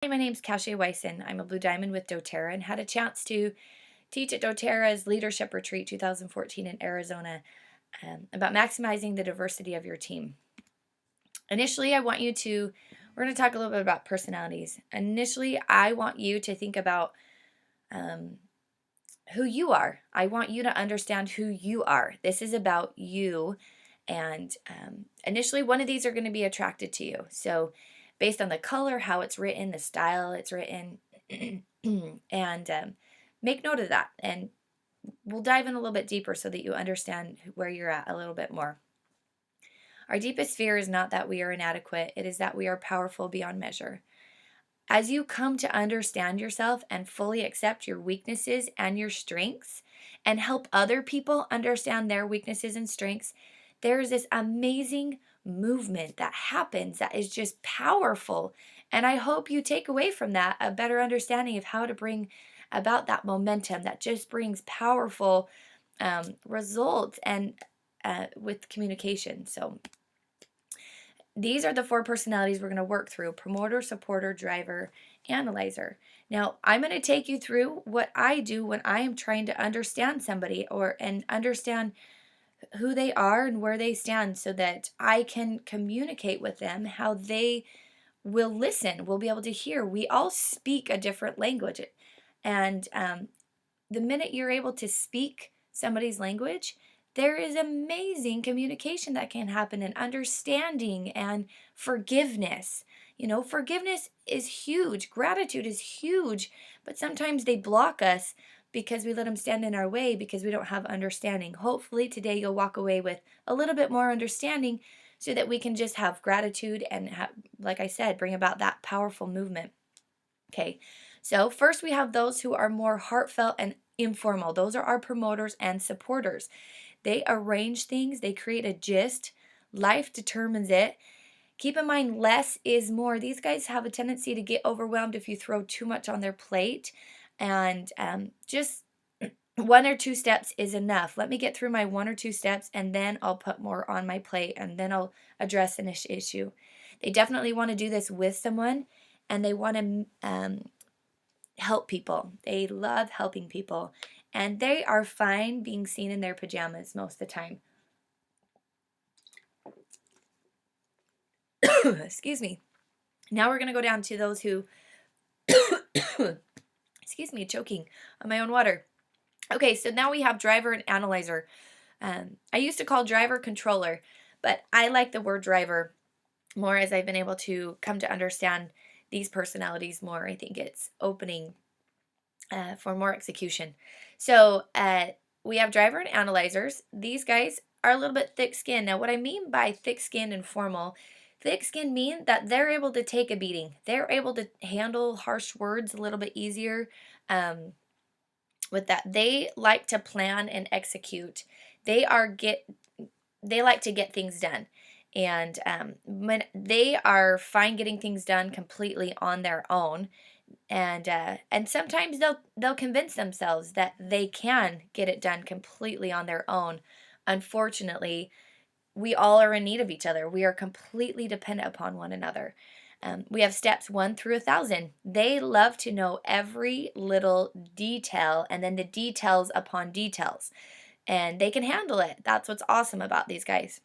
Hi, my name's Cashay Wyson. I'm a Blue Diamond with doTERRA and had a chance to teach at doTERRA's Leadership Retreat 2014 in Arizona about maximizing the diversity of your team. Initially, we're going to talk a little bit about personalities. Initially, I want you to think about um, who you are. I want you to understand who you are. This is about you. And initially, one of these are going to be attracted to you. So, based on the color, how it's written, the style it's written, and make note of that. And we'll dive in a little bit deeper so that you understand where you're at a little bit more. Our deepest fear is not that we are inadequate, it is that we are powerful beyond measure. As you come to understand yourself and fully accept your weaknesses and your strengths and help other people understand their weaknesses and strengths, there's this amazing movement that happens that is just powerful. And I hope you take away from that a better understanding of how to bring about that momentum that just brings powerful results and with communication. So, these are the four personalities we're going to work through: promoter, supporter, driver, analyzer. Now, I'm going to take you through what I do when I am trying to understand somebody and understand who they are and where they stand so that I can communicate with them how they will listen, will be able to hear. We all speak a different language. And the minute you're able to speak somebody's language, there is amazing communication that can happen and understanding and forgiveness. Forgiveness is huge, gratitude is huge, but sometimes they block us because we let them stand in our way because we don't have understanding. Hopefully, today you'll walk away with a little bit more understanding so that we can just have gratitude and, like I said, bring about that powerful movement. Okay, so first we have those who are more heartfelt and informal. Those are our promoters and supporters. They arrange things, they create a gist. Life determines it. Keep in mind, less is more. These guys have a tendency to get overwhelmed if you throw too much on their plate, and just one or two steps is enough. Let me get through my one or two steps, and then I'll put more on my plate, and then I'll address an issue. They definitely want to do this with someone, and they want to help people. They love helping people, and they are fine being seen in their pajamas most of the time. Excuse me. Now we're going to go down to those who, excuse me, choking on my own water. Okay, so now we have driver and analyzer. I used to call driver controller, but I like the word driver more as I've been able to come to understand these personalities more. I think it's opening for more execution. So we have driver and analyzers. These guys are a little bit thick-skinned. Now, what I mean by thick-skinned and formal, thick-skinned mean that they're able to take a beating. They're able to handle harsh words a little bit easier. With that, they like to plan and execute. They like to get things done. And when they are fine getting things done completely on their own, and sometimes they'll convince themselves that they can get it done completely on their own. Unfortunately, we all are in need of each other. We are completely dependent upon one another. We have steps 1 through 1,000. They love to know every little detail and then the details upon details, and they can handle it. That's what's awesome about these guys.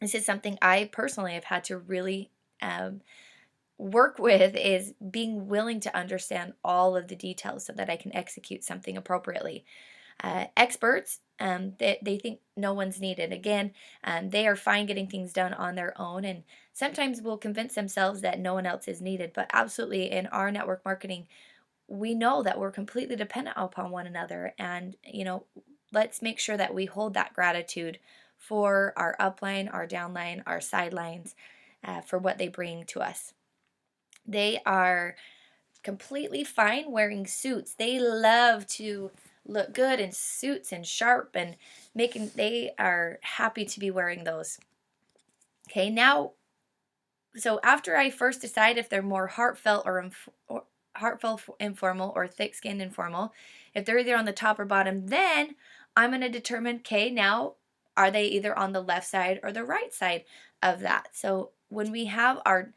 This is something I personally have had to really work with, is being willing to understand all of the details so that I can execute something appropriately. Experts, they think no one's needed. Again, they are fine getting things done on their own, and sometimes will convince themselves that no one else is needed. But absolutely, in our network marketing, we know that we're completely dependent upon one another, and let's make sure that we hold that gratitude for our upline, our downline, our sidelines, for what they bring to us. They are completely fine wearing suits. They love to look good in suits and sharp and they are happy to be wearing those. Okay, now, so after I first decide if they're more heartfelt or heartfelt informal or thick-skinned informal, if they're either on the top or bottom, then I'm going to determine, okay, now are they either on the left side or the right side of that? So when we have our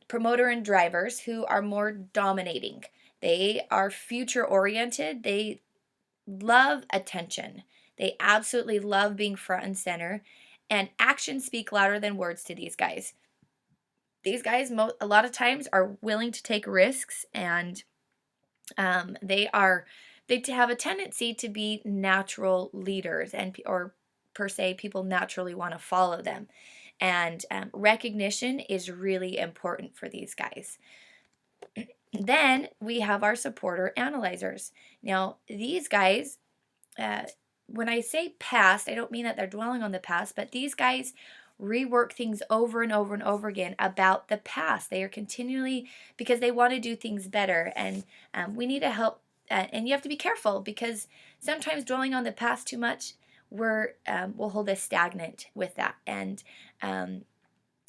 promoter and drivers who are more dominating. They are future oriented. They love attention. They absolutely love being front and center. And actions speak louder than words to these guys. These guys, a lot of times, are willing to take risks, and they have a tendency to be natural leaders, and or per se, people naturally want to follow them. And recognition is really important for these guys. Then we have our supporter analyzers. Now, these guys, when I say past, I don't mean that they're dwelling on the past, but these guys rework things over and over and over again about the past. They are continually, because they want to do things better, and we need to help. And you have to be careful, because sometimes dwelling on the past too much, will hold us stagnant with that, and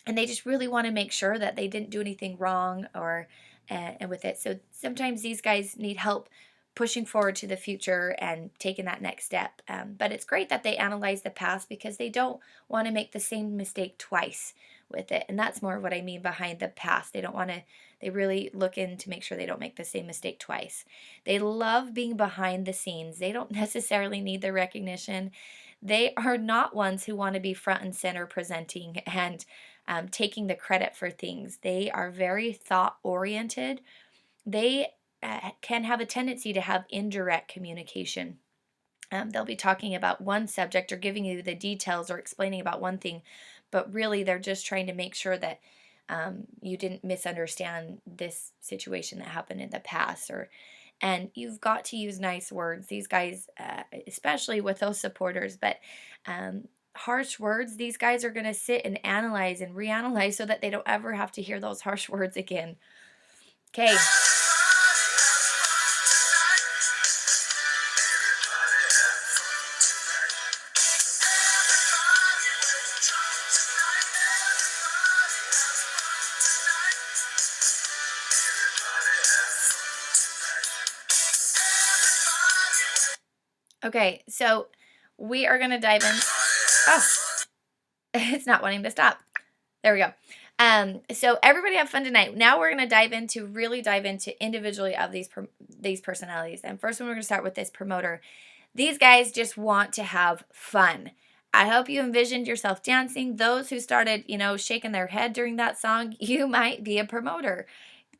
they just really want to make sure that they didn't do anything wrong or and with it. So sometimes these guys need help pushing forward to the future and taking that next step. But it's great that they analyze the past, because they don't want to make the same mistake twice with it. And that's more of what I mean behind the past. They don't want to, they really look in to make sure they don't make the same mistake twice. They love being behind the scenes. They don't necessarily need the recognition. They are not ones who want to be front and center presenting and taking the credit for things. They are very thought oriented. They can have a tendency to have indirect communication. They'll be talking about one subject or giving you the details or explaining about one thing, but really they're just trying to make sure that you didn't misunderstand this situation that happened in the past. And you've got to use nice words. These guys, especially with those supporters, but harsh words, these guys are going to sit and analyze and reanalyze so that they don't ever have to hear those harsh words again. Okay. Okay, so we are going to dive in. Oh, it's not wanting to stop. There we go. So everybody have fun tonight. Now we're going to really dive into individually of these personalities. And first one, we're going to start with this promoter. These guys just want to have fun. I hope you envisioned yourself dancing. Those who started, shaking their head during that song, you might be a promoter.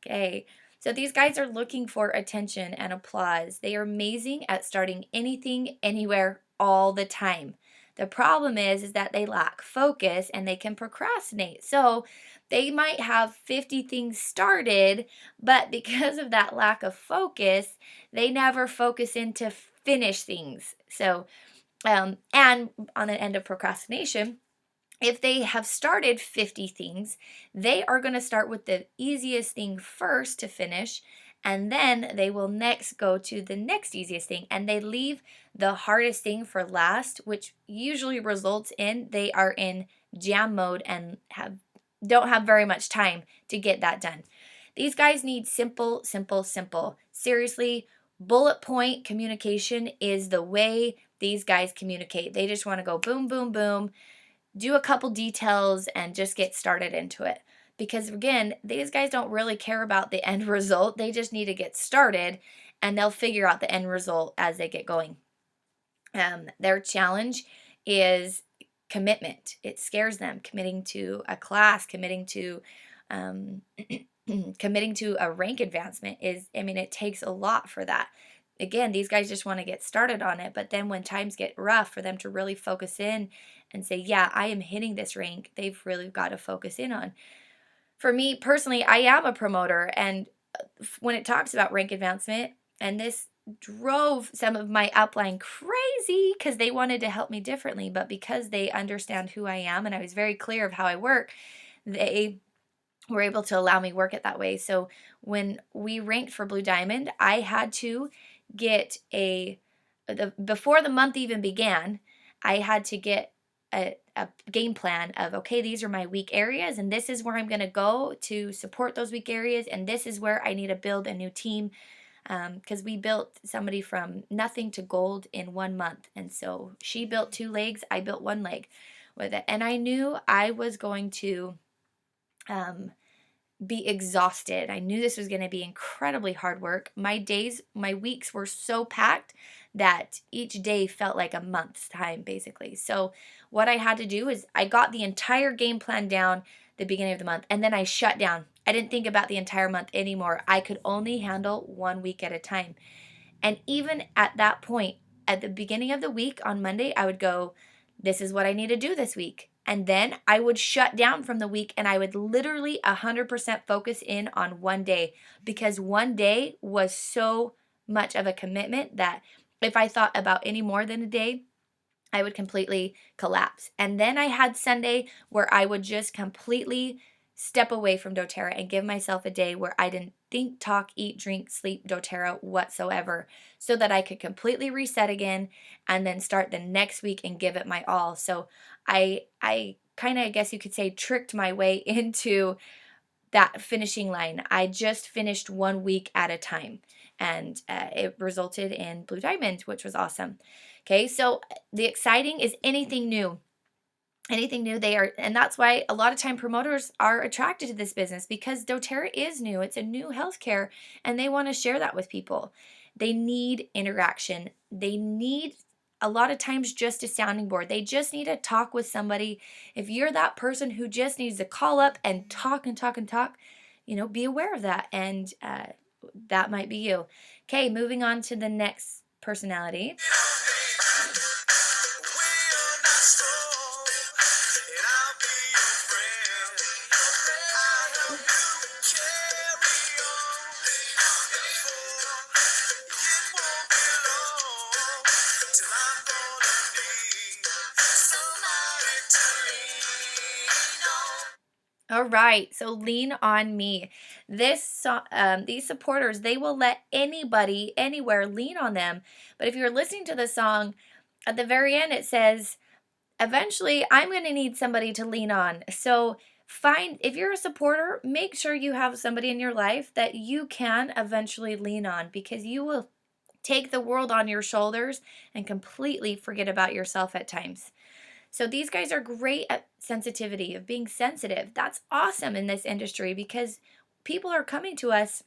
Okay. So these guys are looking for attention and applause. They are amazing at starting anything, anywhere, all the time. The problem is that they lack focus and they can procrastinate. So they might have 50 things started, but because of that lack of focus, they never focus in to finish things. So, and on the end of procrastination, if they have started 50 things, they are going to start with the easiest thing first to finish, and then they will next go to the next easiest thing, and they leave the hardest thing for last, which usually results in they are in jam mode and don't have very much time to get that done. These guys need simple, simple, simple. Seriously, bullet point communication is the way these guys communicate. They just want to go boom, boom, boom, do a couple details, and just get started into it. Because again, these guys don't really care about the end result. They just need to get started, and they'll figure out the end result as they get going. Their challenge is commitment. It scares them. Committing to a class, committing to committing to a rank advancement it takes a lot for that. Again, these guys just want to get started on it, but then when times get rough, for them to really focus in and say, yeah, I am hitting this rank, they've really got to focus in on. For me personally, I am a promoter, and when it talks about rank advancement, and this drove some of my upline crazy because they wanted to help me differently, but because they understand who I am and I was very clear of how I work, they were able to allow me work it that way. So when we ranked for Blue Diamond, I had to get before the month even began, I had to get a game plan of, okay, these are my weak areas, and this is where I'm going to go to support those weak areas, and this is where I need to build a new team, because we built somebody from nothing to gold in 1 month. And so she built 2 legs, I built 1 leg with it, and I knew I was going to be exhausted. I knew this was going to be incredibly hard work. My weeks were so packed that each day felt like a month's time, basically. So, what I had to do is I got the entire game plan down the beginning of the month, and then I shut down. I didn't think about the entire month anymore. I could only handle 1 week at a time. And even at that point, at the beginning of the week on Monday, I would go, this is what I need to do this week. And then I would shut down from the week and I would literally 100% focus in on one day, because one day was so much of a commitment that if I thought about any more than a day, I would completely collapse. And then I had Sunday where I would just completely step away from doTERRA and give myself a day where I didn't think, talk, eat, drink, sleep doTERRA whatsoever, so that I could completely reset again and then start the next week and give it my all. So I kind of, I guess you could say, tricked my way into that finishing line. I just finished 1 week at a time, and it resulted in Blue Diamond, which was awesome. Okay, so the exciting is anything new. Anything new, they are, and that's why a lot of time promoters are attracted to this business, because doTERRA is new. It's a new healthcare, and they want to share that with people. They need interaction. They need a lot of times just a sounding board. They just need to talk with somebody. If you're that person who just needs to call up and talk and talk and talk, be aware of that, and that might be you. Okay, moving on to the next personality. All right, so lean on me. These supporters, they will let anybody, anywhere, lean on them. But if you're listening to the song, at the very end it says, eventually I'm going to need somebody to lean on. So if you're a supporter, make sure you have somebody in your life that you can eventually lean on, because you will take the world on your shoulders and completely forget about yourself at times. So these guys are great at sensitivity, of being sensitive. That's awesome in this industry, because people are coming to us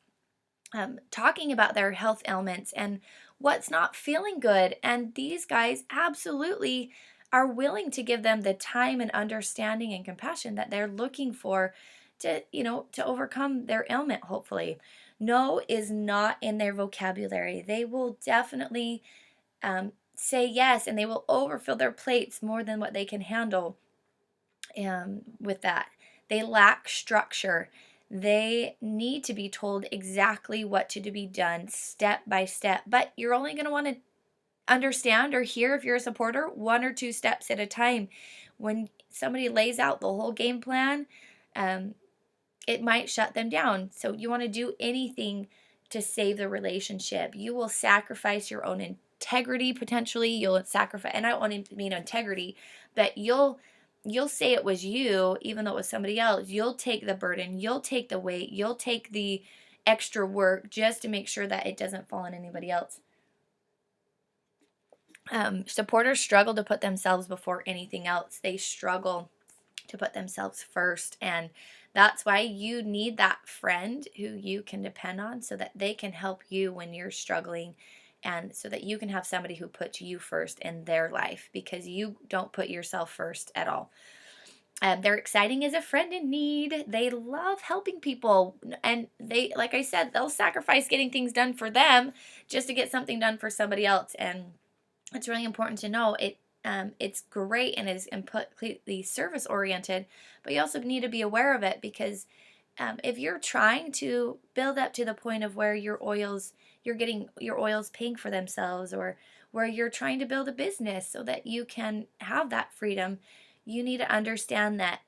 talking about their health ailments and what's not feeling good. And these guys absolutely are willing to give them the time and understanding and compassion that they're looking for to overcome their ailment, hopefully. No is not in their vocabulary. They will definitely say yes, and they will overfill their plates more than what they can handle with that. They lack structure. They need to be told exactly what to be done step by step, but you're only going to want to understand or hear, if you're a supporter, 1 or 2 steps at a time. When somebody lays out the whole game plan, it might shut them down. So you want to do anything to save the relationship. You will sacrifice your own integrity potentially. You'll sacrifice, and I don't want to mean integrity, but you'll say it was you, even though it was somebody else. You'll take the burden. You'll take the weight. You'll take the extra work just to make sure that it doesn't fall on anybody else. Supporters struggle to put themselves before anything else. They struggle to put themselves first, and that's why you need that friend who you can depend on, so that they can help you when you're struggling, and so that you can have somebody who puts you first in their life, because you don't put yourself first at all. They're exciting as a friend in need. They love helping people, and they, like I said, they'll sacrifice getting things done for them just to get something done for somebody else. And it's really important to know it's great and is completely service oriented, but you also need to be aware of it, because if you're trying to build up to the point of where you're getting your oils paying for themselves, or where you're trying to build a business so that you can have that freedom, you need to understand that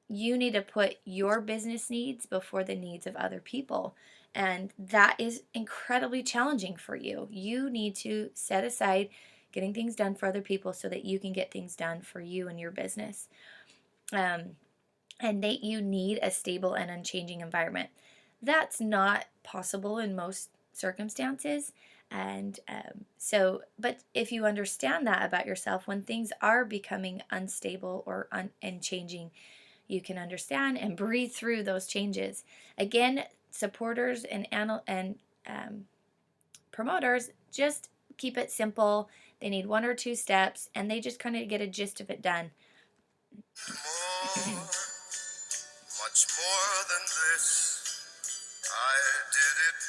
you need to put your business needs before the needs of other people. And that is incredibly challenging for you. You need to set aside getting things done for other people so that you can get things done for you and your business. And that you need a stable and unchanging environment. That's not possible in most circumstances. And but if you understand that about yourself, when things are becoming unstable or unchanging, you can understand and breathe through those changes. Again, supporters and promoters just keep it simple. They need 1 or 2 steps, and they just kind of get a gist of it done. More, much more than this. I did it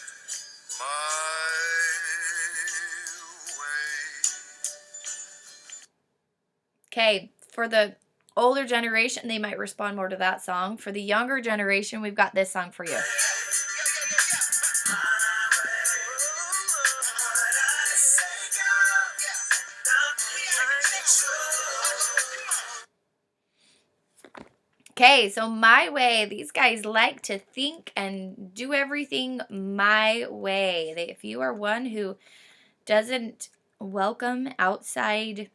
my way. Okay, for the older generation, they might respond more to that song. For the younger generation, we've got this song for you. Okay, so my way, these guys like to think and do everything my way. If you are one who doesn't welcome outside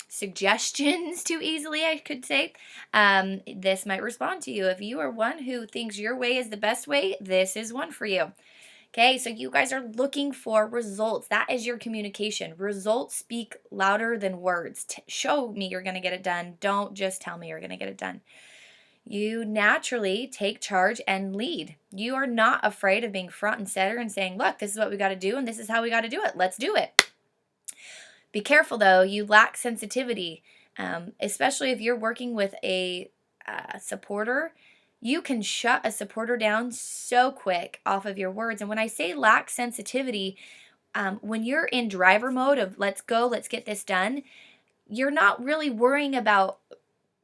suggestions too easily, I could say, this might respond to you. If you are one who thinks your way is the best way, this is one for you. Okay, so you guys are looking for results. That is your communication. Results speak louder than words. Show me you're going to get it done. Don't just tell me you're going to get it done. You naturally take charge and lead. You are not afraid of being front and center and saying, look, this is what we got to do and this is how we got to do it. Let's do it. Be careful though, you lack sensitivity, especially if you're working with a supporter. You can shut a supporter down so quick off of your words. And when I say lack sensitivity, when you're in driver mode of let's go, let's get this done, you're not really worrying about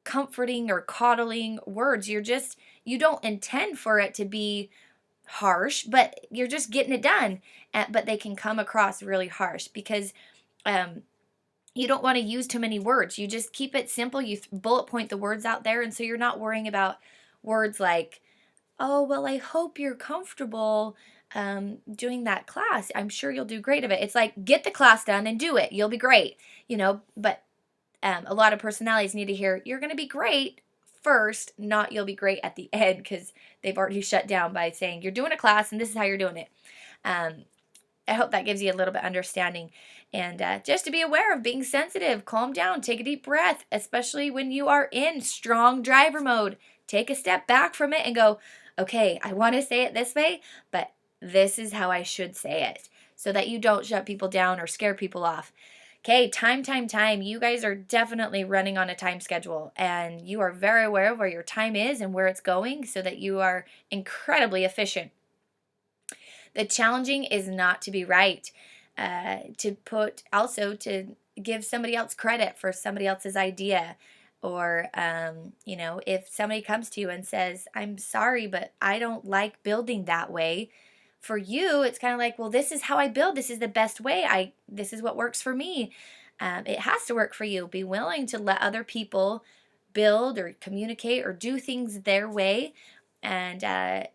comforting or coddling words. You don't intend for it to be harsh, but you're just getting it done. But they can come across really harsh because you don't want to use too many words. You just keep it simple. You bullet point the words out there. And so you're not worrying about words like, oh, well, I hope you're comfortable doing that class. I'm sure you'll do great of it. It's like, get the class done and do it. You'll be great, but a lot of personalities need to hear, you're going to be great first, not you'll be great at the end, because they've already shut down by saying, you're doing a class and this is how you're doing it. I hope that gives you a little bit of understanding. And just to be aware of being sensitive, calm down, take a deep breath, especially when you are in strong driver mode. Take a step back from it and go, okay, I want to say it this way, but this is how I should say it, so that you don't shut people down or scare people off. Okay, time. You guys are definitely running on a time schedule, and you are very aware of where your time is and where it's going so that you are incredibly efficient. The challenging is not to be right, to give somebody else credit for somebody else's idea. Or, if somebody comes to you and says, I'm sorry, but I don't like building that way. For you, it's kind of like, well, this is how I build. This is the best way. This is what works for me. It has to work for you. Be willing to let other people build or communicate or do things their way, and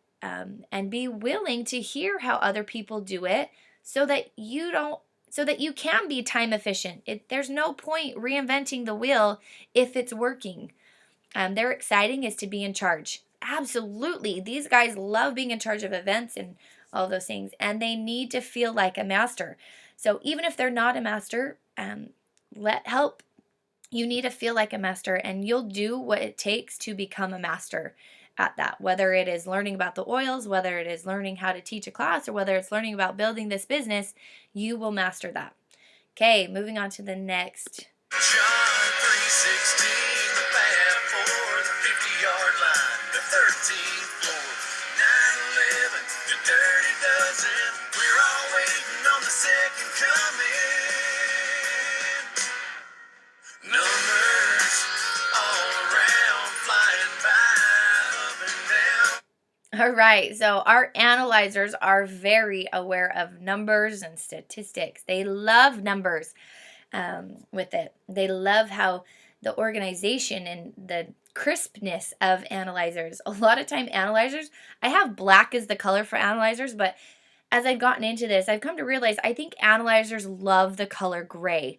be willing to hear how other people do it, so that you can be time efficient. There's no point reinventing the wheel if it's working. Their exciting is to be in charge. Absolutely. These guys love being in charge of events and all those things, and they need to feel like a master. So even if they're not a master, you need to feel like a master, and you'll do what it takes to become a master at that, whether it is learning about the oils, whether it is learning how to teach a class, or whether it's learning about building this business. You will master that. Okay, moving on to the next. John 3:16, the path for the 50-yard line, the 13th floor, 9/11, the dirty dozen. We're all waiting on the second coming. Numbers all around, flying by, up and down. All right, so our analyzers are very aware of numbers and statistics. They love numbers with it. They love how the organization and the crispness of analyzers. A lot of time analyzers, I have black as the color for analyzers, but as I've gotten into this, I've come to realize I think analyzers love the color gray.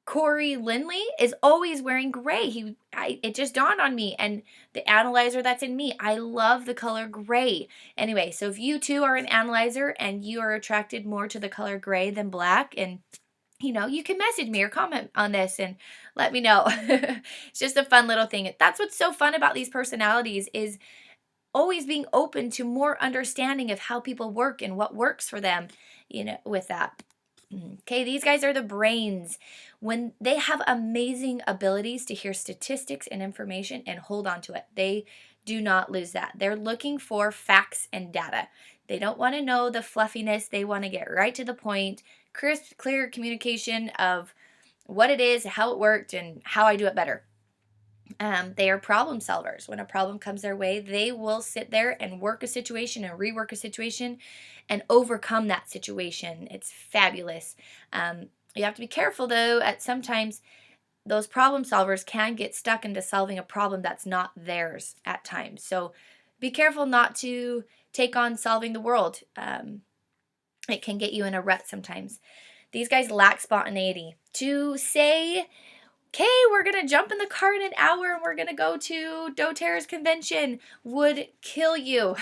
Corey Lindley is always wearing gray. It just dawned on me, and the analyzer that's in me, I love the color gray. Anyway, so if you too are an analyzer and you are attracted more to the color gray than black, and you can message me or comment on this and let me know. It's just a fun little thing. That's what's so fun about these personalities is always being open to more understanding of how people work and what works for them, with that. Okay, these guys are the brains. When they have amazing abilities to hear statistics and information and hold on to it, they do not lose that. They're looking for facts and data. They don't want to know the fluffiness. They want to get right to the point, crisp, clear communication of what it is, how it worked, and how I do it better. They are problem solvers. When a problem comes their way, they will sit there and work a situation and rework a situation and overcome that situation. It's fabulous. You have to be careful though, at sometimes those problem solvers can get stuck into solving a problem that's not theirs at times. So be careful not to take on solving the world. It can get you in a rut sometimes. These guys lack spontaneity. To say, okay, we're going to jump in the car in an hour and we're going to go to doTERRA's convention would kill you.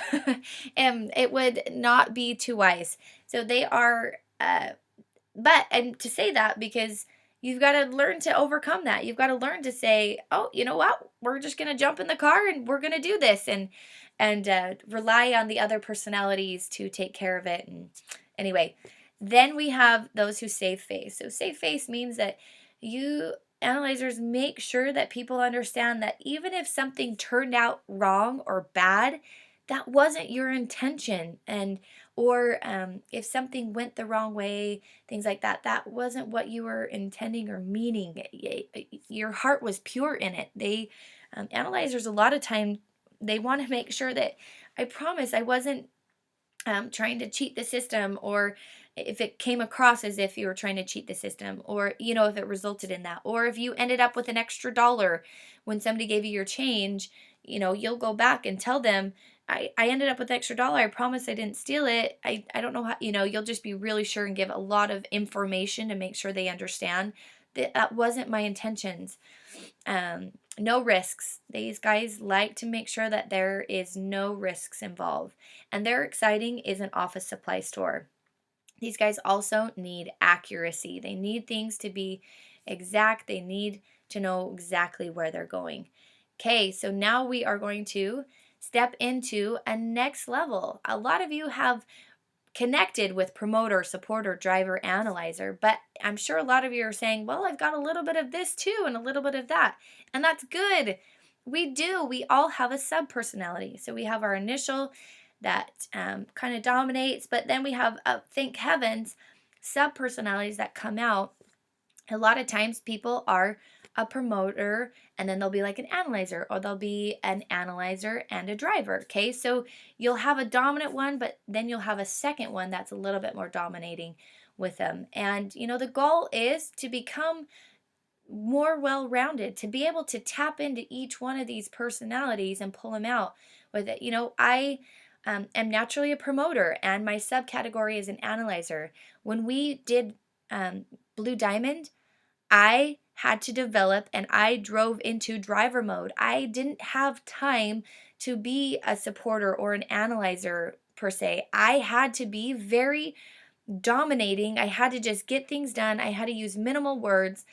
And it would not be too wise. So they are, and to say that because you've got to learn to overcome that. You've got to learn to say, oh, you know what? We're just going to jump in the car and we're going to do this and rely on the other personalities to take care of it. And anyway, then we have those who save face. So save face means that you analyzers make sure that people understand that even if something turned out wrong or bad, that wasn't your intention. Or if something went the wrong way, things like that, that wasn't what you were intending or meaning. Your heart was pure in it. They analyzers a lot of time, they want to make sure that I promise I wasn't trying to cheat the system, or if it came across as if you were trying to cheat the system, or if it resulted in that, or if you ended up with an extra dollar when somebody gave you your change, you'll go back and tell them, I ended up with extra dollar. I promise I didn't steal it. I don't know how, you'll just be really sure and give a lot of information to make sure they understand that that wasn't my intentions. No risks. These guys like to make sure that there is no risks involved. And their exciting is an office supply store. These guys also need accuracy. They need things to be exact. They need to know exactly where they're going. Okay, so now we are going to step into a next level. A lot of you have connected with promoter, supporter, driver, analyzer, but I'm sure a lot of you are saying, well, I've got a little bit of this too and a little bit of that. And that's good. We do. We all have a sub-personality. So we have our initial that kind of dominates, but then we have, thank heavens, sub-personalities that come out. A lot of times people are a promoter and then they'll be like an analyzer, or they'll be an analyzer and a driver. Okay, so you'll have a dominant one, but then you'll have a second one that's a little bit more dominating with them. And the goal is to become more well-rounded, to be able to tap into each one of these personalities and pull them out with it. I am naturally a promoter and my subcategory is an analyzer. When we did Blue Diamond, I had to develop and I drove into driver mode. I didn't have time to be a supporter or an analyzer per se. I had to be very dominating. I had to just get things done. I had to use minimal words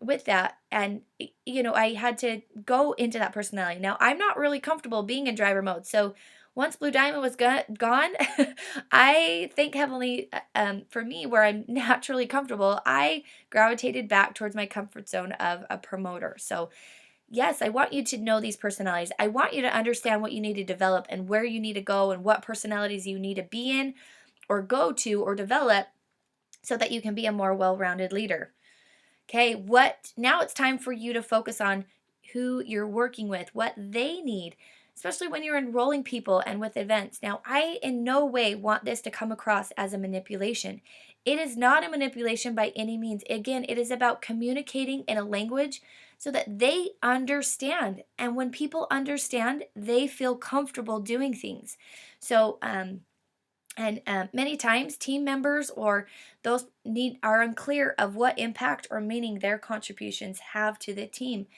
with that. And, I had to go into that personality. Now, I'm not really comfortable being in driver mode. So once Blue Diamond was gone, I think heavily, for me, where I'm naturally comfortable, I gravitated back towards my comfort zone of a promoter. So yes, I want you to know these personalities. I want you to understand what you need to develop and where you need to go and what personalities you need to be in or go to or develop so that you can be a more well-rounded leader. Okay, now it's time for you to focus on who you're working with, what they need, especially when you're enrolling people and with events. Now, I in no way want this to come across as a manipulation. It is not a manipulation by any means. Again, it is about communicating in a language so that they understand. And when people understand, they feel comfortable doing things. So, many times team members or those are unclear of what impact or meaning their contributions have to the team.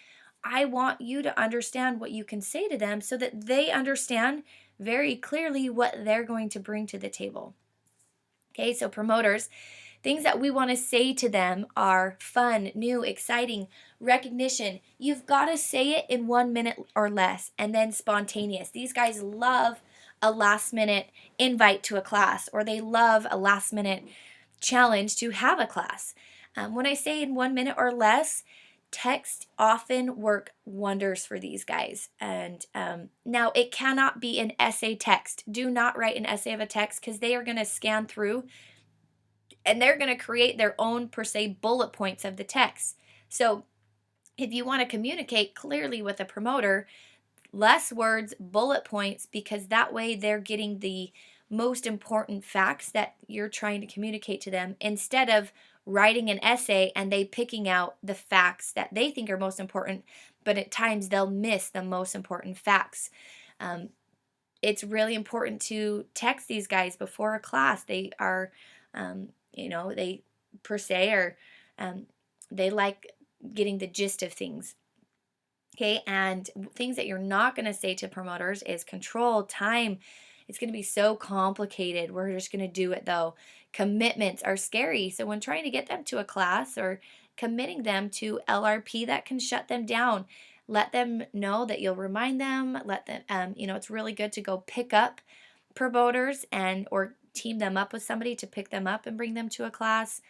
I want you to understand what you can say to them so that they understand very clearly what they're going to bring to the table. Okay, so promoters, Things that we want to say to them are fun, new, exciting, recognition. You've got to say it in 1 minute or less, and then spontaneous. These guys love a last minute invite to a class, or they love a last minute challenge to have a class. When I say in 1 minute or less, text often work wonders for these guys. And now it cannot be an essay text. Do not write an essay of a text, because they are going to scan through and they're going to create their own, per se, bullet points of the text. So if you want to communicate clearly with a promoter, less words, bullet points, because that way they're getting the most important facts that you're trying to communicate to them, instead of writing an essay and they picking out the facts that they think are most important, but at times they'll miss the most important facts. It's really important to text these guys before a class. They are, they per se are, they like getting the gist of things. Okay, and things that you're not going to say to promoters is control, time. It's going to be so complicated. We're just going to do it though. Commitments are scary. So when trying to get them to a class or committing them to LRP, that can shut them down. Let them know that you'll remind them. Let them, it's really good to go pick up promoters and or team them up with somebody to pick them up and bring them to a class.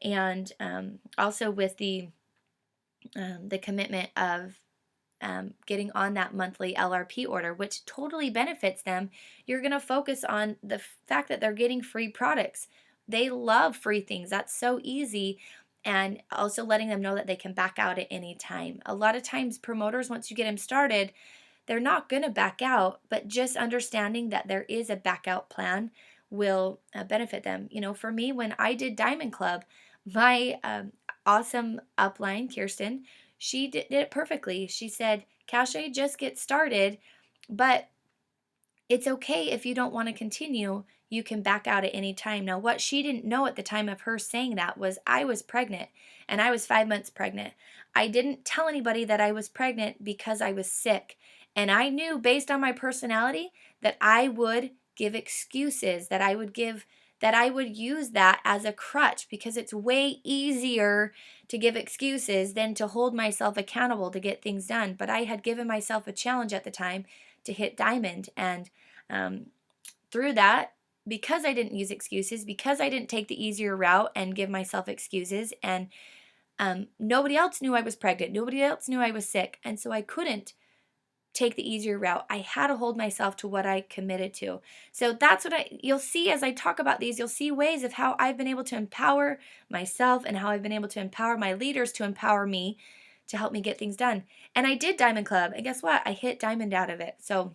And also with the commitment of getting on that monthly LRP order, which totally benefits them. You're going to focus on the fact that they're getting free products. They love free things. That's so easy. And also letting them know that they can back out at any time. A lot of times promoters, once you get them started, they're not going to back out, but just understanding that there is a back out plan will benefit them. For me, when I did Diamond Club, my awesome upline, Kirsten, she did it perfectly. She said, Cache, just get started, but it's okay if you don't want to continue. You can back out at any time. Now, what she didn't know at the time of her saying that was I was pregnant, and I was 5 months pregnant. I didn't tell anybody that I was pregnant because I was sick. And I knew based on my personality that I would give excuses, that I would use that as a crutch, because it's way easier to give excuses than to hold myself accountable to get things done. But I had given myself a challenge at the time to hit diamond. And through that, because I didn't use excuses, because I didn't take the easier route and give myself excuses, and nobody else knew I was pregnant, nobody else knew I was sick, and so I couldn't take the easier route. I had to hold myself to what I committed to. So that's what you'll see as I talk about these. You'll see ways of how I've been able to empower myself and how I've been able to empower my leaders to empower me to help me get things done. And I did Diamond Club, and guess what? I hit diamond out of it. So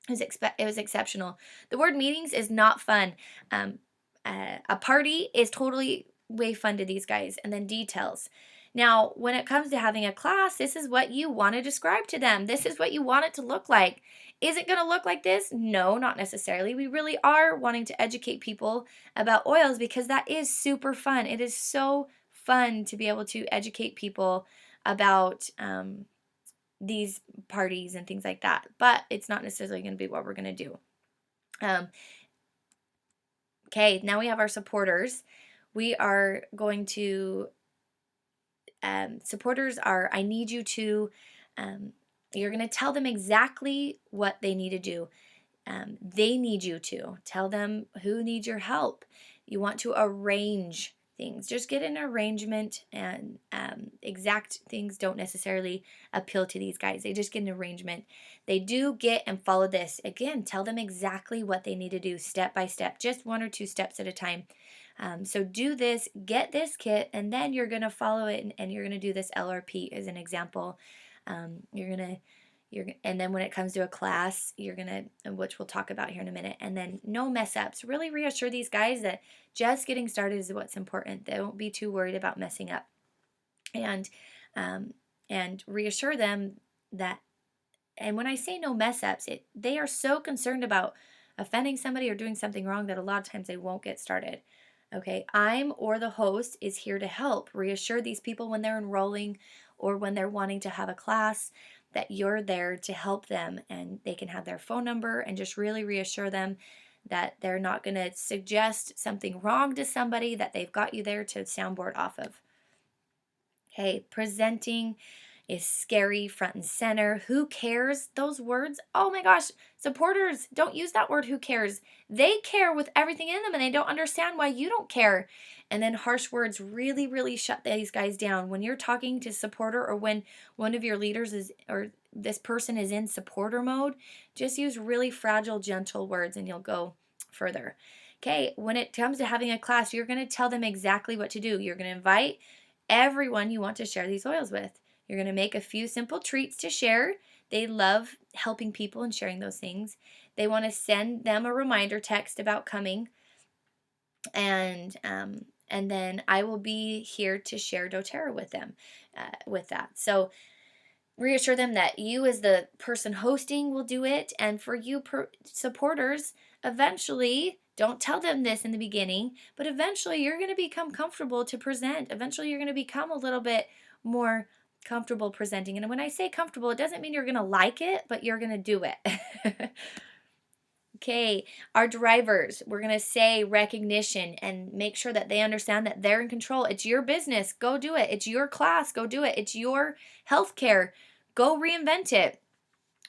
it was exceptional. The word meetings is not fun. A party is totally way fun to these guys. And then details. Now, when it comes to having a class, this is what you want to describe to them. This is what you want it to look like. Is it going to look like this? No, not necessarily. We really are wanting to educate people about oils because that is super fun. It is so fun to be able to educate people about these parties and things like that. But it's not necessarily going to be what we're going to do. Okay, now we have our supporters. We are going to supporters are, I need you to, you're going to tell them exactly what they need to do. They need you to tell them who needs your help. You want to arrange things. Just get an arrangement, and exact things don't necessarily appeal to these guys. They just get an arrangement. They do get and follow this. Again, tell them exactly what they need to do step by step, just 1 or 2 steps at a time. So do this, get this kit, and then you're going to follow it, and you're going to do this LRP as an example. And then when it comes to a class, which we'll talk about here in a minute, and then no mess ups. Really reassure these guys that just getting started is what's important. They won't be too worried about messing up. And reassure them that, and when I say no mess ups, they are so concerned about offending somebody or doing something wrong that a lot of times they won't get started. Okay, or the host is here to help reassure these people when they're enrolling or when they're wanting to have a class, that you're there to help them, and they can have their phone number and just really reassure them that they're not going to suggest something wrong to somebody, that they've got you there to soundboard off of. Okay, presenting is scary, front and center. Who cares? Those words, oh my gosh, supporters, don't use that word, who cares. They care with everything in them and they don't understand why you don't care. And then harsh words really, really shut these guys down. When you're talking to supporter, or when one of your leaders is, or this person is in supporter mode, just use really fragile, gentle words and you'll go further. Okay, when it comes to having a class, you're going to tell them exactly what to do. You're going to invite everyone you want to share these oils with. You're going to make a few simple treats to share. They love helping people and sharing those things. They want to send them a reminder text about coming. And then I will be here to share doTERRA with them with that. So reassure them that you as the person hosting will do it. And for you supporters, eventually, don't tell them this in the beginning, but eventually you're going to become comfortable to present. Eventually you're going to become a little bit more comfortable presenting. And when I say comfortable, it doesn't mean you're going to like it, but you're going to do it. Okay, our drivers, we're going to say recognition and make sure that they understand that they're in control. It's your business. Go do it. It's your class. Go do it. It's your healthcare. Go reinvent it.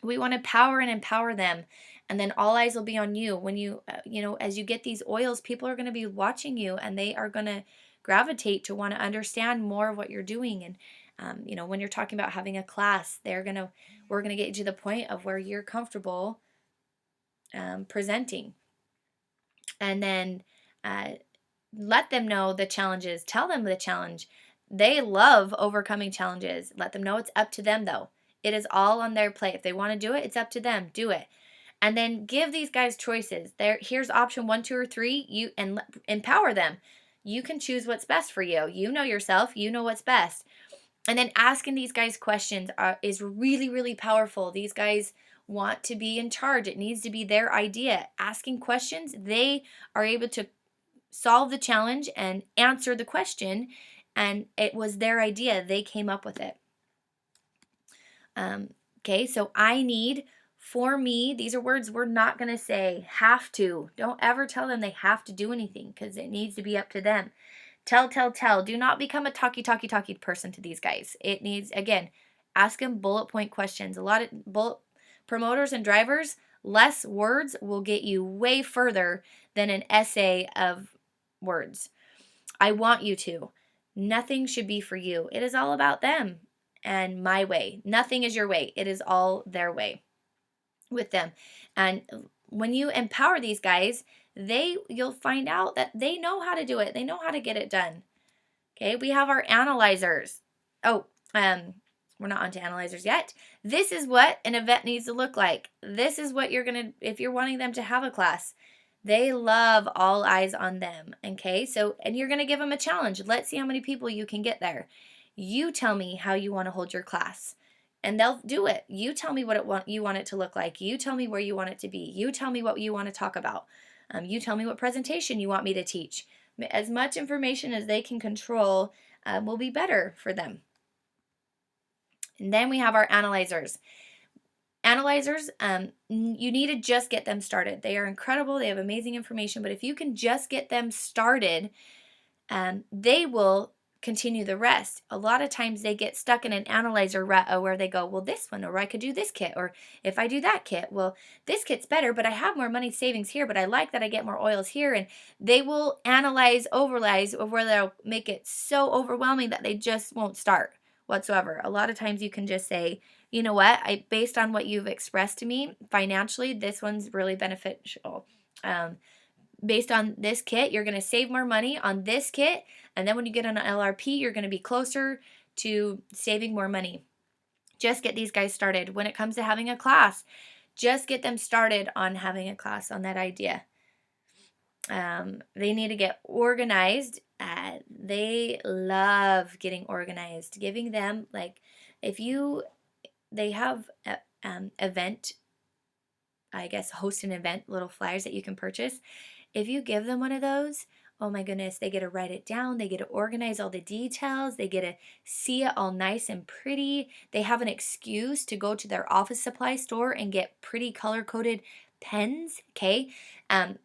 We want to power and empower them. And then all eyes will be on you. When you, as you get these oils, people are going to be watching you and they are going to gravitate to want to understand more of what you're doing. And, when you're talking about having a class, we're going to get you to the point of where you're comfortable presenting. And then let them know the challenges. Tell them the challenge. They love overcoming challenges. Let them know it's up to them, though. It is all on their plate. If they want to do it, it's up to them. Do it. And then give these guys choices. Here's option 1, 2, or 3. And empower them. You can choose what's best for you. You know yourself. You know what's best. And then asking these guys questions is really, really powerful. These guys want to be in charge. It needs to be their idea. Asking questions, they are able to solve the challenge and answer the question, and it was their idea. They came up with it. Okay, so I need, for me, these are words we're not going to say, have to. Don't ever tell them they have to do anything because it needs to be up to them. Tell. Do not become a talky person to these guys. It needs, again, ask them bullet point questions. A lot of promoters and drivers, less words will get you way further than an essay of words. I want you to. Nothing should be for you. It is all about them and my way. Nothing is your way. It is all their way with them. And when you empower these guys, you'll find out that they know how to do it. They know how to get it done. Okay, we have our analyzers. We're not onto analyzers yet. This is what an event needs to look like. This is what if you're wanting them to have a class, they love all eyes on them. Okay, and you're going to give them a challenge. Let's see how many people you can get there. You tell me how you want to hold your class. And they'll do it. You tell me what you want it to look like. You tell me where you want it to be. You tell me what you want to talk about. You tell me what presentation you want me to teach. As much information as they can control will be better for them. And then we have our analyzers. Analyzers, you need to just get them started. They are incredible. They have amazing information. But if you can just get them started, they will continue the rest. A lot of times they get stuck in an analyzer rut where they go, well, this one, or I could do this kit, or if I do that kit, well, this kit's better, but I have more money savings here, but I like that I get more oils here. And they will overlies where they'll make it so overwhelming that they just won't start whatsoever. A lot of times you can just say, you know what, based on what you've expressed to me financially, this one's really beneficial. Based on this kit, you're going to save more money on this kit. And then when you get on an LRP, you're going to be closer to saving more money. Just get these guys started. When it comes to having a class, just get them started on having a class on that idea. They need to get organized. They love getting organized. Giving them, they have event, host an event, little flyers that you can purchase. If you give them one of those, oh my goodness, they get to write it down. They get to organize all the details. They get to see it all nice and pretty. They have an excuse to go to their office supply store and get pretty color-coded pens, okay?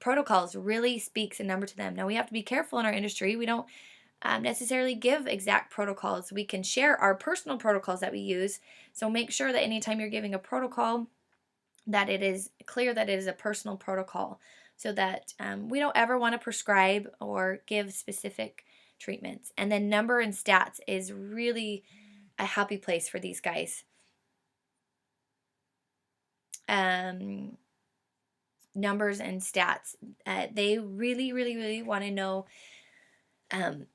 Protocols really speaks a number to them. Now, we have to be careful in our industry. We don't necessarily give exact protocols. We can share our personal protocols that we use. So make sure that anytime you're giving a protocol, that it is clear that it is a personal protocol, so that we don't ever want to prescribe or give specific treatments. And then number and stats is really a happy place for these guys. Numbers and stats. They really, really, really want to know um,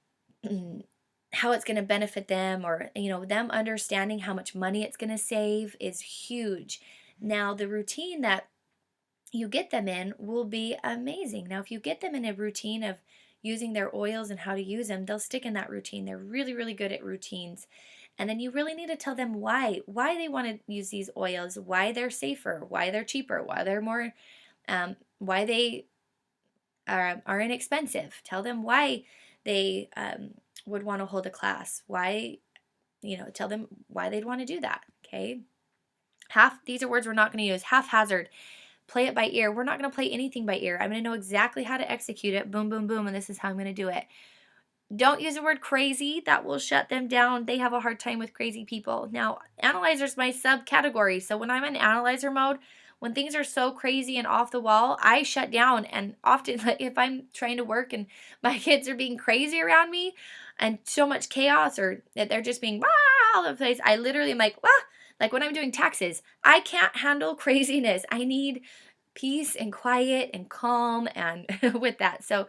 how it's going to benefit them, or them understanding how much money it's going to save is huge. Now, the routine that you get them in will be amazing. Now, if you get them in a routine of using their oils and how to use them, they'll stick in that routine. They're really, really good at routines. And then you really need to tell them why they want to use these oils, why they're safer, why they're cheaper, why they're more, why they are inexpensive. Tell them why they would want to hold a class. Why, tell them why they'd want to do that. Okay. These are words we're not going to use. Haphazard. Play it by ear. We're not going to play anything by ear. I'm going to know exactly how to execute it. Boom, boom, boom. And this is how I'm going to do it. Don't use the word crazy. That will shut them down. They have a hard time with crazy people. Now, analyzer is my subcategory. So when I'm in analyzer mode, when things are so crazy and off the wall, I shut down. And often, like, if I'm trying to work and my kids are being crazy around me and so much chaos, or that they're just being all over the place, I literally am like, like when I'm doing taxes, I can't handle craziness. I need peace and quiet and calm and with that. So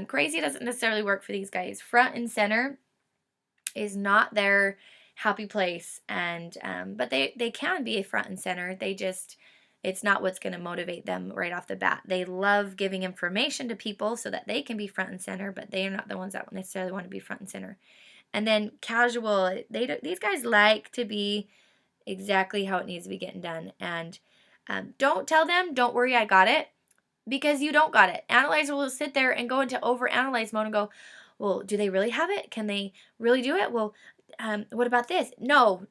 crazy doesn't necessarily work for these guys. Front and center is not their happy place, and but they can be a front and center. It's not what's going to motivate them right off the bat. They love giving information to people so that they can be front and center, but they are not the ones that necessarily want to be front and center. And then casual, these guys like to be exactly how it needs to be getting done. And don't tell them, don't worry, I got it, because you don't got it. Analyzer will sit there and go into overanalyze mode and go, well, do they really have it? Can they really do it? Well, what about this? No,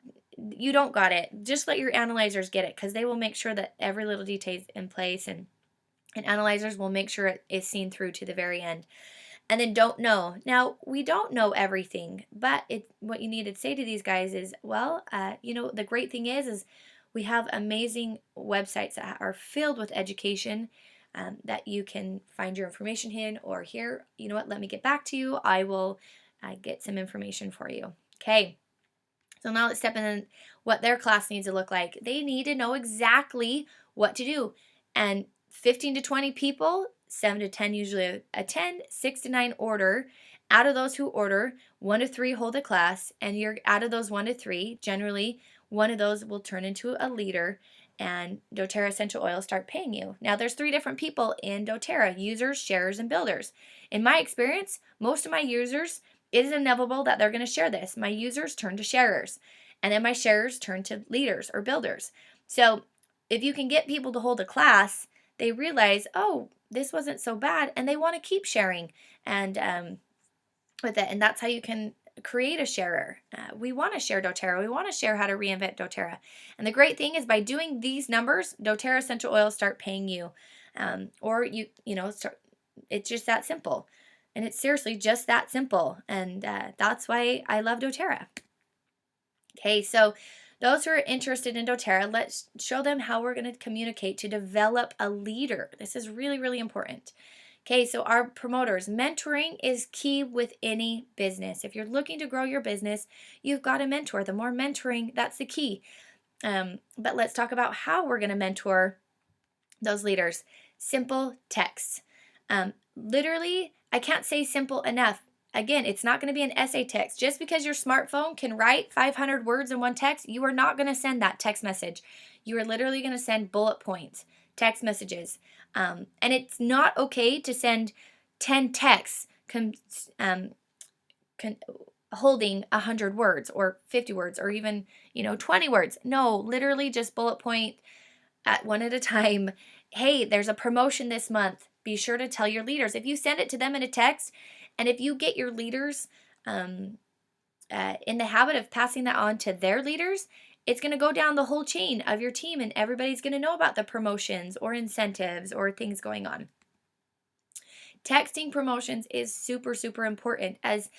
you don't got it. Just let your analyzers get it, because they will make sure that every little detail is in place, and analyzers will make sure it is seen through to the very end. And then don't know. Now, we don't know everything, but what you need to say to these guys is, well, the great thing is we have amazing websites that are filled with education that you can find your information in, or here, you know what, let me get back to you. I will get some information for you. Okay. So now let's step in what their class needs to look like. They need to know exactly what to do. And 15 to 20 people, 7 to 10 usually attend, 6 to 9 order. Out of those who order, 1 to 3 hold a class, and you're out of those 1 to 3, generally one of those will turn into a leader, and doTERRA essential oils start paying you. Now, there's 3 different people in doTERRA: users, sharers, and builders. In my experience, most of my users, it is inevitable that they're going to share this. My users turn to sharers, and then my sharers turn to leaders or builders. So if you can get people to hold a class, they realize, oh, this wasn't so bad, and they want to keep sharing and with it. And that's how you can create a sharer. We want to share doTERRA. We want to share how to reinvent doTERRA. And the great thing is, by doing these numbers, doTERRA essential oils start paying you, or it's just that simple. And it's seriously just that simple. And that's why I love doTERRA. Okay, so those who are interested in doTERRA, let's show them how we're going to communicate to develop a leader. This is really, really important. Okay, so our promoters, mentoring is key with any business. If you're looking to grow your business, you've got a mentor. The more mentoring, that's the key. But let's talk about how we're going to mentor those leaders. Simple texts. Literally, I can't say simple enough. Again, it's not going to be an essay text. Just because your smartphone can write 500 words in one text, you are not going to send that text message. You are literally going to send bullet points, text messages. And it's not okay to send 10 texts holding 100 words or 50 words or even, 20 words. No, literally just bullet point at one at a time. Hey, there's a promotion this month. Be sure to tell your leaders. If you send it to them in a text, and if you get your leaders in the habit of passing that on to their leaders, it's going to go down the whole chain of your team, and everybody's going to know about the promotions or incentives or things going on. Texting promotions is super, super important. As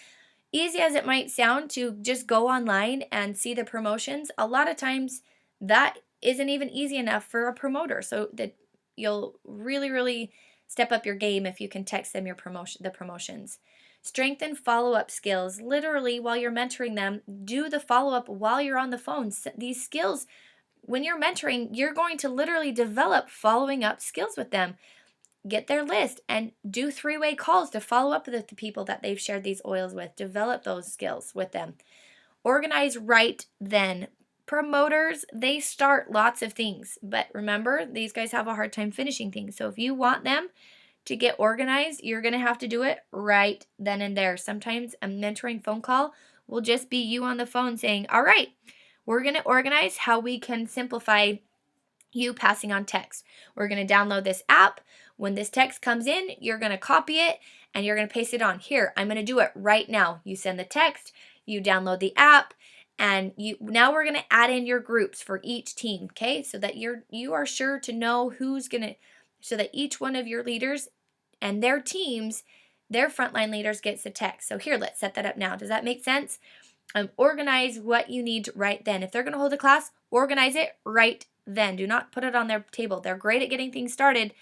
easy as it might sound to just go online and see the promotions, a lot of times that isn't even easy enough for a promoter. So that you'll really, really step up your game if you can text them the promotions. Strengthen follow-up skills. Literally, while you're mentoring them, do the follow-up while you're on the phone. These skills, when you're mentoring, you're going to literally develop following up skills with them. Get their list and do 3-way calls to follow up with the people that they've shared these oils with. Develop those skills with them. Organize right then. Promoters, they start lots of things, but remember, these guys have a hard time finishing things. So if you want them to get organized, you're going to have to do it right then and there. Sometimes a mentoring phone call will just be you on the phone saying, all right, we're going to organize how we can simplify you passing on text. We're going to download this app. When this text comes in, you're going to copy it and you're going to paste it on. Here, I'm going to do it right now. You send the text, you download the app, and now we're going to add in your groups for each team, okay? So that you are sure to know so that each one of your leaders and their teams, their frontline leaders gets the text. So here, let's set that up now. Does that make sense? Organize what you need right then. If they're going to hold a class, organize it right then. Do not put it on their table. They're great at getting things started.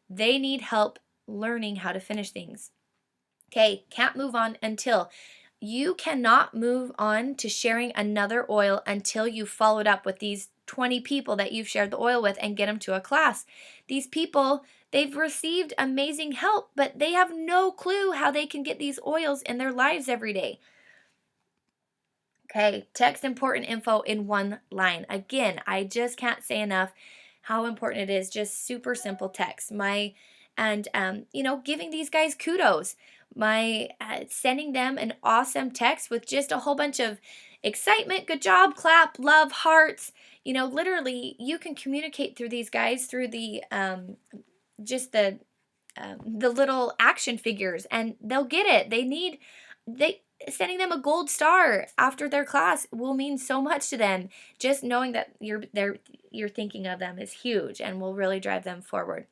They need help learning how to finish things. Okay, can't move on until. You cannot move on to sharing another oil until you've followed up with these 20 people that you've shared the oil with and get them to a class. These people, they've received amazing help, but they have no clue how they can get these oils in their lives every day. Okay, text important info in one line. Again, I just can't say enough how important it is. Just super simple text. Giving these guys kudos. Sending them an awesome text with just a whole bunch of excitement, good job, clap, love, hearts. Literally, you can communicate through these guys through the little action figures, and they'll get it. Sending them a gold star after their class will mean so much to them. Just knowing that you're thinking of them is huge and will really drive them forward.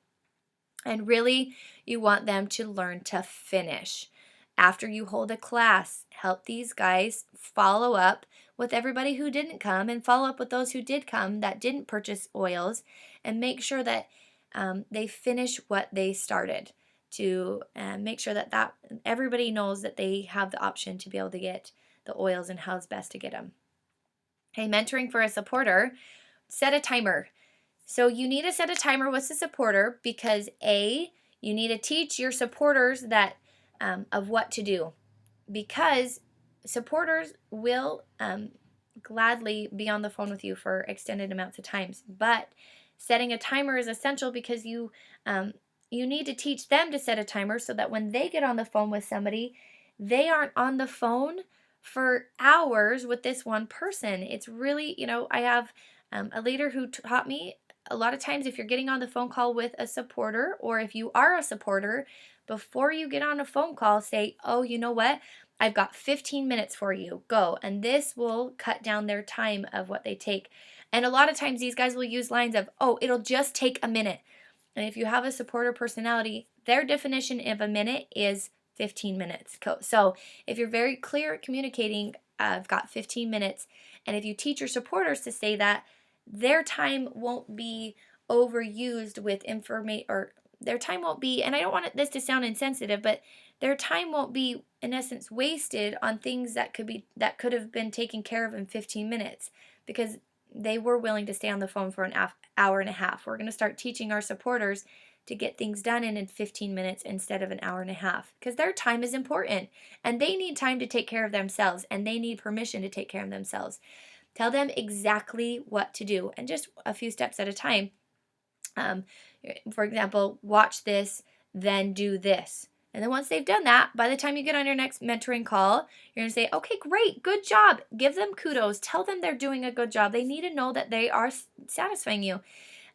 And really, you want them to learn to finish. After you hold a class, help these guys follow up with everybody who didn't come and follow up with those who did come that didn't purchase oils, and make sure that they finish what they started, to make sure that everybody knows that they have the option to be able to get the oils and how it's best to get them. Okay, mentoring for a supporter, set a timer. So you need to set a timer with the supporter because you need to teach your supporters that of what to do, because supporters will gladly be on the phone with you for extended amounts of times. But setting a timer is essential because you need to teach them to set a timer so that when they get on the phone with somebody, they aren't on the phone for hours with this one person. It's really, I have a leader who taught me a lot of times if you're getting on the phone call with a supporter, or if you are a supporter, before you get on a phone call, say, oh, you know what? I've got 15 minutes for you. Go. And this will cut down their time of what they take. And a lot of times these guys will use lines of, oh, it'll just take a minute. And if you have a supporter personality, their definition of a minute is 15 minutes. So if you're very clear at communicating, I've got 15 minutes. And if you teach your supporters to say that, their time won't be overused with information, or their time won't be, and I don't want this to sound insensitive, but their time won't be, in essence, wasted on things that could have been taken care of in 15 minutes because they were willing to stay on the phone for an hour and a half. We're going to start teaching our supporters to get things done in 15 minutes instead of an hour and a half, because their time is important and they need time to take care of themselves, and they need permission to take care of themselves. Tell them exactly what to do, and just a few steps at a time. For example, watch this, then do this. And then once they've done that, by the time you get on your next mentoring call, you're going to say, okay, great, good job. Give them kudos. Tell them they're doing a good job. They need to know that they are satisfying you.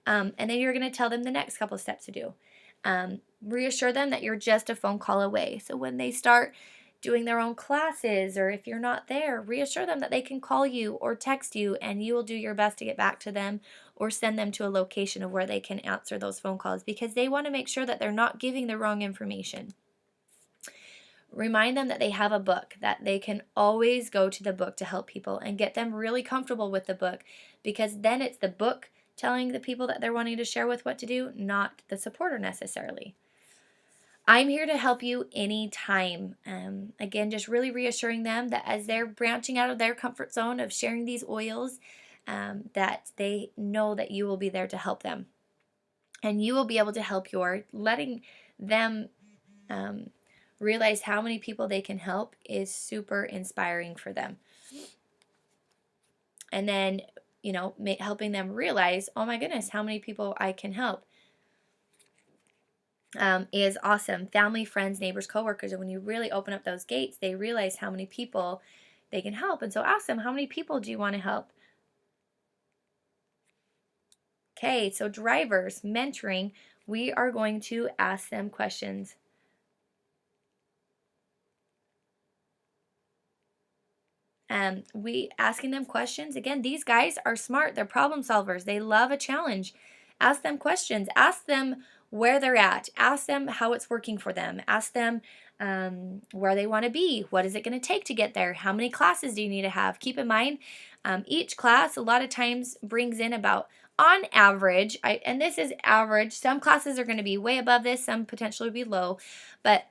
And then you're going to tell them the next couple of steps to do. Reassure them that you're just a phone call away. So when they start doing their own classes, or if you're not there, reassure them that they can call you or text you, and you will do your best to get back to them or send them to a location of where they can answer those phone calls, because they want to make sure that they're not giving the wrong information. Remind them that they have a book, that they can always go to the book to help people, and get them really comfortable with the book, because then it's the book telling the people that they're wanting to share with what to do, not the supporter necessarily. I'm here to help you anytime. Again, just really reassuring them that as they're branching out of their comfort zone of sharing these oils, that they know that you will be there to help them. And you will be able to help letting them realize how many people they can help is super inspiring for them. And then, helping them realize, oh my goodness, how many people I can help. Is awesome. Family, friends, neighbors, coworkers. And when you really open up those gates, they realize how many people they can help. And so ask them, how many people do you want to help? Okay, so drivers, mentoring, we are going to ask them questions. We asking them questions. Again, these guys are smart. They're problem solvers. They love a challenge. Ask them questions. Ask them where they're at. Ask them how it's working for them. Ask them where they want to be. What is it going to take to get there? How many classes do you need to have? Keep in mind, each class a lot of times brings in about, on average, and this is average, some classes are going to be way above this, some potentially be low, but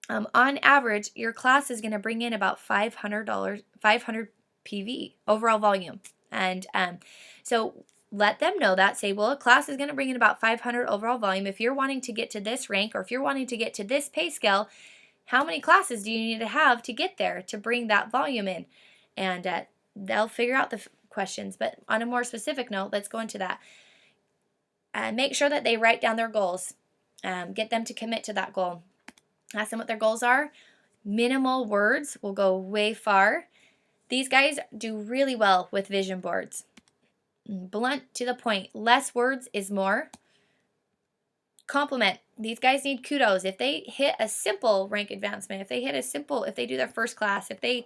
on average, your class is going to bring in about $500 PV, overall volume. And so let them know that. Say, well, a class is going to bring in about 500 overall volume. If you're wanting to get to this rank, or if you're wanting to get to this pay scale, how many classes do you need to have to get there to bring that volume in? And they'll figure out the questions. But on a more specific note, let's go into that. Make sure that they write down their goals. Get them to commit to that goal. Ask them what their goals are. Minimal words will go way far. These guys do really well with vision boards. Blunt to the point. Less words is more. Compliment. These guys need kudos. If they hit a simple rank advancement, if they do their first class, if they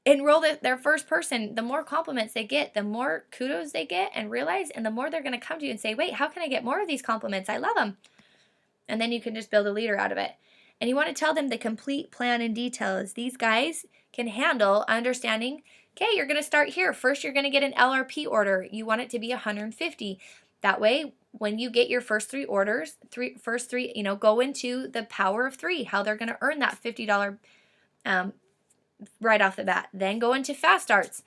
enroll their first person, the more compliments they get, the more kudos they get and realize, and the more they're going to come to you and say, wait, how can I get more of these compliments? I love them. And then you can just build a leader out of it. And you want to tell them the complete plan and details. These guys can handle understanding, okay, you're going to start here. First, you're going to get an LRP order. You want it to be 150. That way, when you get your first three orders, go into the power of three, how they're going to earn that $50 right off the bat. Then go into fast starts.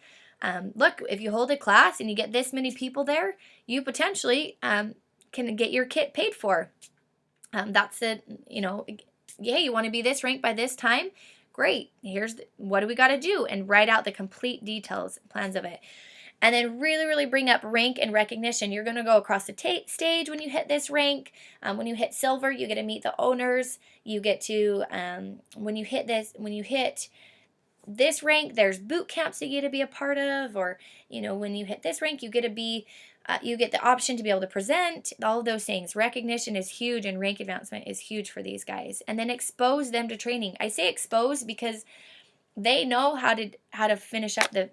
Look, if you hold a class and you get this many people there, you potentially can get your kit paid for. That's it, yeah, you want to be this rank by this time? Great. What do we got to do? And write out the complete details, plans of it. And then really, really bring up rank and recognition. You're going to go across the stage when you hit this rank. When you hit silver, you get to meet the owners. You get to, when you hit this rank, there's boot camps that you get to be a part of. Or, when you hit this rank, you get to be, you get the option to be able to present. All of those things. Recognition is huge, and rank advancement is huge for these guys. And then expose them to training. I say expose because they know how to finish up the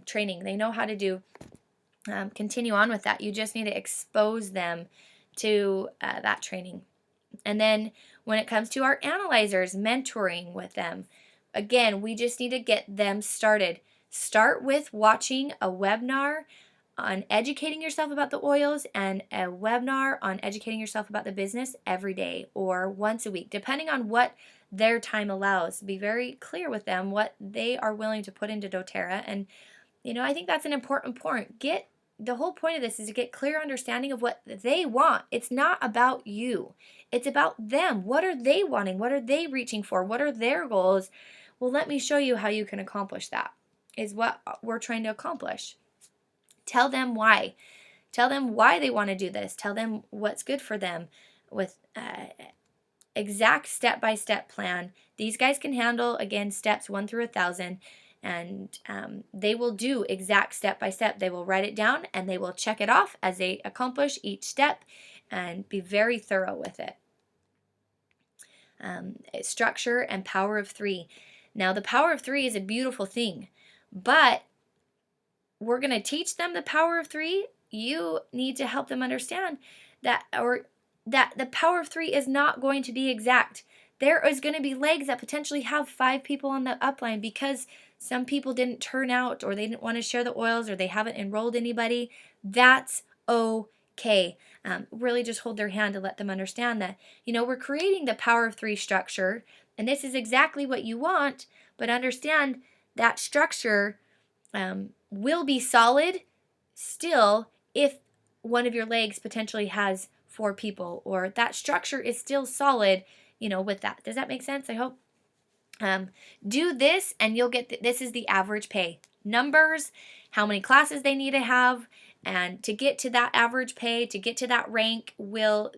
training. They know how to do continue on with that. You just need to expose them to that training. And then when it comes to our analyzers, mentoring with them, again, we just need to get them started. Start with watching a webinar on educating yourself about the oils and a webinar on educating yourself about the business every day or once a week, depending on what their time allows. Be very clear with them what they are willing to put into doTERRA. And, I think that's an important point. The whole point of this is to get clear understanding of what they want. It's not about you. It's about them. What are they wanting? What are they reaching for? What are their goals? Well, let me show you how you can accomplish that, is what we're trying to accomplish. Tell them why. Tell them why they want to do this. Tell them what's good for them with exact step-by-step plan. These guys can handle, again, steps 1 through 1,000, and they will do exact step-by-step. They will write it down, and they will check it off as they accomplish each step and be very thorough with it. structure and power of three. Now, the power of three is a beautiful thing, but we're going to teach them the power of three. You need to help them understand that, or that the power of three is not going to be exact. There is going to be legs that potentially have 5 people on the upline because some people didn't turn out, or they didn't want to share the oils, or they haven't enrolled anybody. That's okay. Really just hold their hand to let them understand that, we're creating the power of three structure, and this is exactly what you want, but understand that structure will be solid still if one of your legs potentially has 4 people, or that structure is still solid, with that. Does that make sense? I hope. Do this and you'll get, this is the average pay. Numbers, how many classes they need to have, and to get to that average pay, to get to that rank will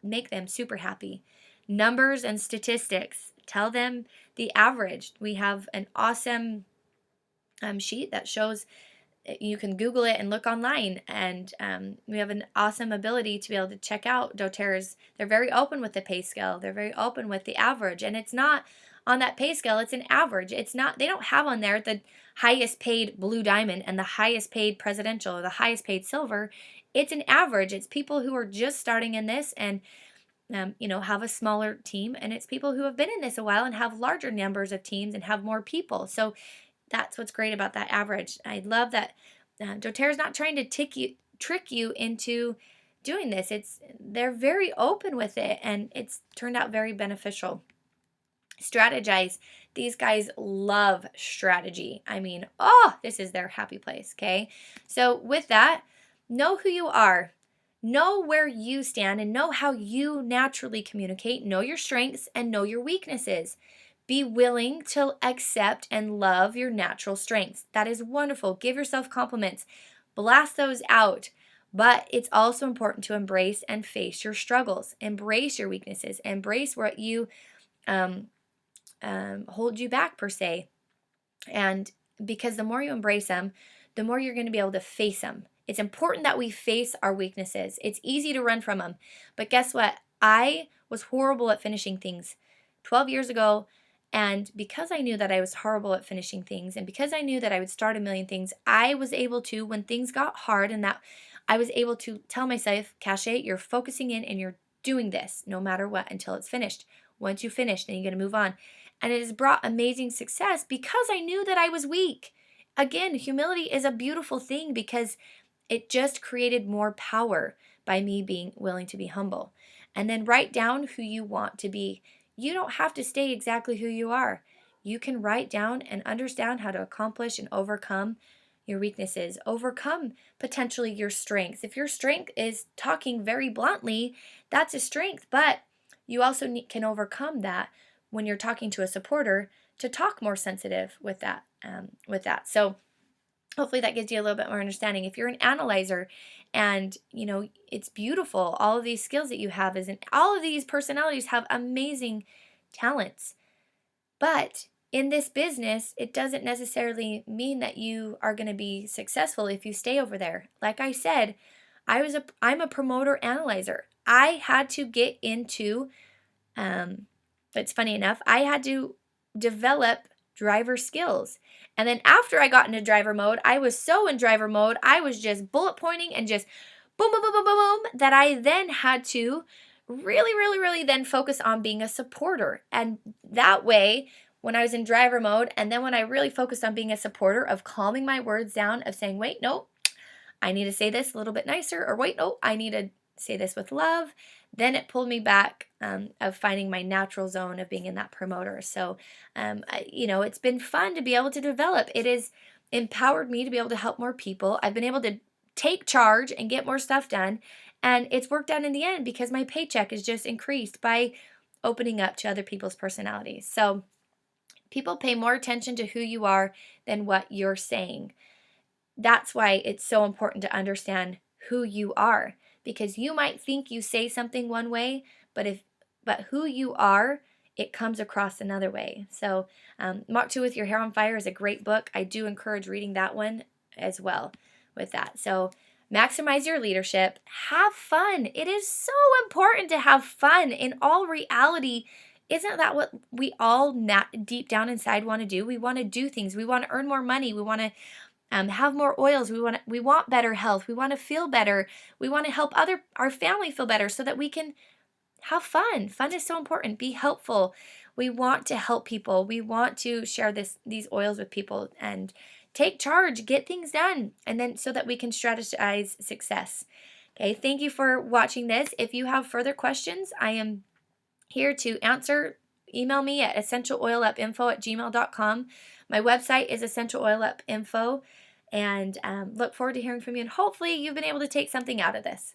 make them super happy. Numbers and statistics, tell them the average. We have an awesome sheet that shows, you can Google it and look online, and we have an awesome ability to be able to check out doTERRA's. They're very open with the pay scale. They're very open with the average, and it's not on that pay scale, it's an average. It's not, they don't have on there the highest paid blue diamond and the highest paid presidential or the highest paid silver. It's an average. It's people who are just starting in this and have a smaller team, and it's people who have been in this a while and have larger numbers of teams and have more people. So that's what's great about that average. I love that doTERRA's not trying to trick you into doing this. They're very open with it, and it's turned out very beneficial. Strategize. These guys love strategy. I mean, this is their happy place, okay? So with that, know who you are. Know where you stand and know how you naturally communicate. Know your strengths and know your weaknesses. Be willing to accept and love your natural strengths. That is wonderful. Give yourself compliments. Blast those out. But it's also important to embrace and face your struggles. Embrace your weaknesses. Embrace what you hold you back, per se. And because the more you embrace them, the more you're going to be able to face them. It's important that we face our weaknesses. It's easy to run from them. But guess what? I was horrible at finishing things 12 years ago. And because I knew that I was horrible at finishing things, and because I knew that I would start a million things, I was able to, when things got hard, and that I was able to tell myself, Cache, you're focusing in and you're doing this no matter what until it's finished. Once you finish, then you're going to move on. And it has brought amazing success because I knew that I was weak. Again, humility is a beautiful thing because it just created more power by me being willing to be humble. And then write down who you want to be. You don't have to stay exactly who you are. You can write down and understand how to accomplish and overcome your weaknesses, overcome potentially your strengths. If your strength is talking very bluntly, that's a strength, but you also can overcome that when you're talking to a supporter to talk more sensitive with that. So hopefully that gives you a little bit more understanding. If you're an analyzer and, it's beautiful, all of these skills that you have, all of these personalities have amazing talents. But in this business, it doesn't necessarily mean that you are going to be successful if you stay over there. Like I said, I'm a promoter analyzer. I had to get into, it's funny enough, I had to develop driver skills. And then after I got into driver mode, I was so in driver mode, I was just bullet pointing and just boom, boom, boom, boom, boom, boom, that I then had to really, really, really then focus on being a supporter. And that way, when I was in driver mode, and then when I really focused on being a supporter, of calming my words down, of saying, wait, no, I need to say this a little bit nicer, or wait, no, I need to say this with love, then it pulled me back of finding my natural zone of being in that promoter. So, it's been fun to be able to develop. It has empowered me to be able to help more people. I've been able to take charge and get more stuff done. And it's worked out in the end because my paycheck is just increased by opening up to other people's personalities. So people pay more attention to who you are than what you're saying. That's why it's so important to understand who you are, because you might think you say something one way, but who you are, it comes across another way. So Mach 2 with Your Hair on Fire is a great book. I do encourage reading that one as well with that. So maximize your leadership, have fun. It is so important to have fun. In all reality, isn't that what we all deep down inside want to do? We want to do things. We want to earn more money. We want to have more oils. We want better health. We want to feel better. We want to help our family feel better so that we can have fun. Fun is so important. Be helpful. We want to help people. We want to share these oils with people and take charge, get things done, and then so that we can strategize success. Okay, thank you for watching this. If you have further questions, I am here to answer. Email me at essentialoilup@gmail.com. My website is essentialoilup.info, and look forward to hearing from you. And hopefully you've been able to take something out of this.